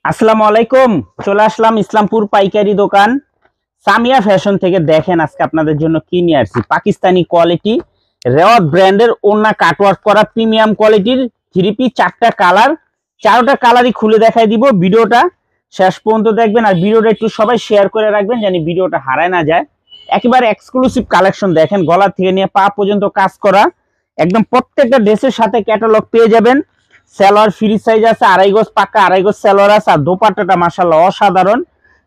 আসসালামু আলাইকুম। চলে আসলাম ইসলামপুর পাইকারি দোকান সামিয়া ফ্যাশন থেকে। দেখেন আজকে আপনাদের জন্য কি নিয়ে আসছি। পাকিস্তানি কোয়ালিটি রেওয়াত ব্র্যান্ডের ওন্না কাটওয়ার্ক করা প্রিমিয়াম কোয়ালিটির থ্রি পিস, চারটা কালার, চারটা কালারই খুলে দেখাই দিব। ভিডিওটা শেষ পর্যন্ত দেখবেন আর ভিডিওটা একটু সবাই শেয়ার করে রাখবেন জানি ভিডিওটা হারায় না যায়। একেবারে এক্সক্লুসিভ কালেকশন। দেখেন গলা থেকে নিয়ে পা পর্যন্ত কাজ করা, একদম প্রত্যেকটা ড্রেসের সাথে ক্যাটালগ পেয়ে যাবেন। সালোয়ার ফ্রি সাইজ আছে, আড়াই গজ পাক্কা আড়াই গজ সালোয়ার আছে। আর দোপাট্টাটা মাশাআল্লাহ অসাধারণ।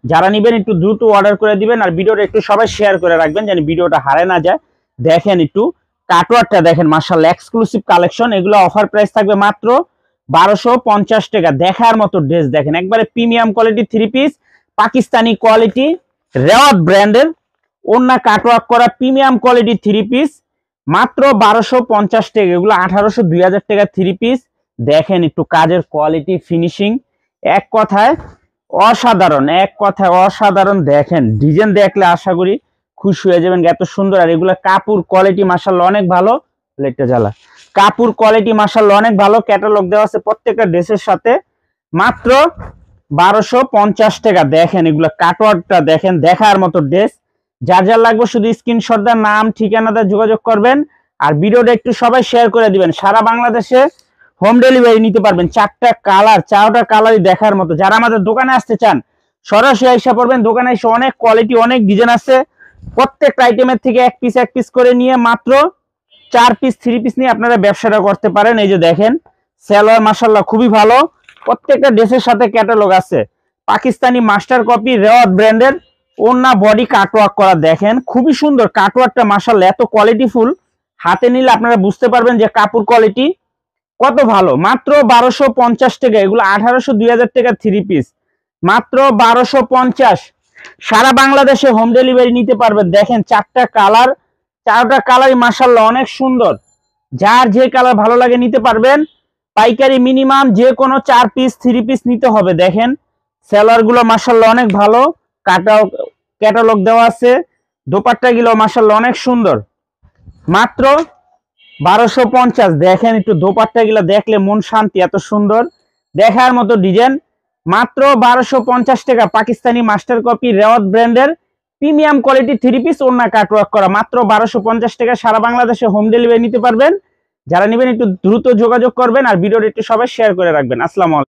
যারা নিবেন একটু দ্রুত অর্ডার করে দিবেন আর ভিডিওটা একটু সবাই শেয়ার করে রাখবেন যেন ভিডিওটা হারায় না যায়। দেখেন একটু কাটওয়ার্কটা দেখেন মাশাআল্লাহ এক্সক্লুসিভ কালেকশন। এগুলো অফার প্রাইস থাকবে মাত্র 1250 টাকা। দেখার মতো ড্রেস দেখেন, একবারে premium quality three piece Pakistani quality রেওয়াত ব্র্যান্ডের ওন্না কাটওয়ার্ক করা প্রিমিয়াম কোয়ালিটি থ্রি পিস মাত্র 1250 টাকা। এগুলো 1800-2000 টাকা থ্রি পিস। দেখেন একটু কাজের কোয়ালিটি ফিনিশিং এক কথায় অসাধারণ, এক কথায় অসাধারণ। দেখেন ডিজাইন দেখলে আশা করি খুশি হয়ে যাবেন, এত সুন্দর। আর এগুলো কাপড় কোয়ালিটি মাশাআল্লাহ অনেক ভালো। লেটটা জ্বালা কাপড় কোয়ালিটি মাশাআল্লাহ অনেক ভালো। ক্যাটালগ দেওয়া আছে প্রত্যেকটা ড্রেসের সাথে মাত্র 1250 টাকা। দেখেন এগুলো কাটওয়ার্কটা দেখেন, দেখার মতো ড্রেস। যার যার লাগবে শুধু স্ক্রিনশট দেন, নাম ঠিকানাটা যোগাযোগ করবেন আর ভিডিওটা একটু সবাই শেয়ার করে দিবেন। সারা বাংলাদেশে হোম ডেলিভারি নিতে পারবেন। চারটা কালার, চারটা কালারই দেখার মতো। যারা আমাদের দোকানে আসতে চান সরাসরি এসে পড়বেন। দোকানে এসে অনেক কোয়ালিটি অনেক ডিজাইন আছে। প্রত্যেকটা আইটেমের থেকে এক পিস করে নিয়ে মাত্র 4 পিস থ্রি পিস নিয়ে আপনারা ব্যবসাটা করতে পারেন। এই যে দেখেন সালোয়ার মাশাআল্লাহ খুবই ভালো। প্রত্যেকটা ড্রেসের সাথে ক্যাটালগ আছে। পাকিস্তানি মাস্টার কপি রেওয়াত ব্র্যান্ডের ওন্না বডি কাটওয়ার্ক করা। দেখেন খুবই সুন্দর কাটওয়ার্কটা মাশাআল্লাহ এত কোয়ালিটিফুল। হাতে নিলে আপনারা বুঝতে পারবেন যে কাপড় কোয়ালিটি কত ভালো। মাত্র 1250 টাকা। এগুলো 1800-2000 টাকা থ্রি পিস মাত্র 1250। সারা বাংলাদেশে হোম ডেলিভারি নিতে পারবেন। দেখেন চারটা কালার, চারটা কালারই মাশাআল্লাহ অনেক সুন্দর। যার যে কালার ভালো লাগে নিতে পারবেন। পাইকারি মিনিমাম যে কোনো 4 পিস থ্রি পিস নিতে হবে। দেখেন সেলার গুলো মাশাআল্লাহ অনেক ভালো। ক্যাটালগ দেওয়া আছে। দোপাট্টা গুলো মাশাআল্লাহ অনেক সুন্দর। মাত্র 1250। দেখেন একটু দোপাট্টা গুলা দেখলে মন শান্তি, এত সুন্দর দেখার মতো ডিজাইন। মাত্র 1250 টাকা। পাকিস্তানি মাস্টার কপি রেওয়াত ব্র্যান্ডের প্রিমিয়াম কোয়ালিটি থ্রি পিস ওন্না কাটওয়ার্ক করা মাত্র 1250 টাকা। সারা বাংলাদেশে হোম ডেলিভারি নিতে পারবেন। যারা নেবেন একটু দ্রুত যোগাযোগ করবেন আর ভিডিওটা একটু সবাই শেয়ার করে রাখবেন। আসসালামু আলাইকুম।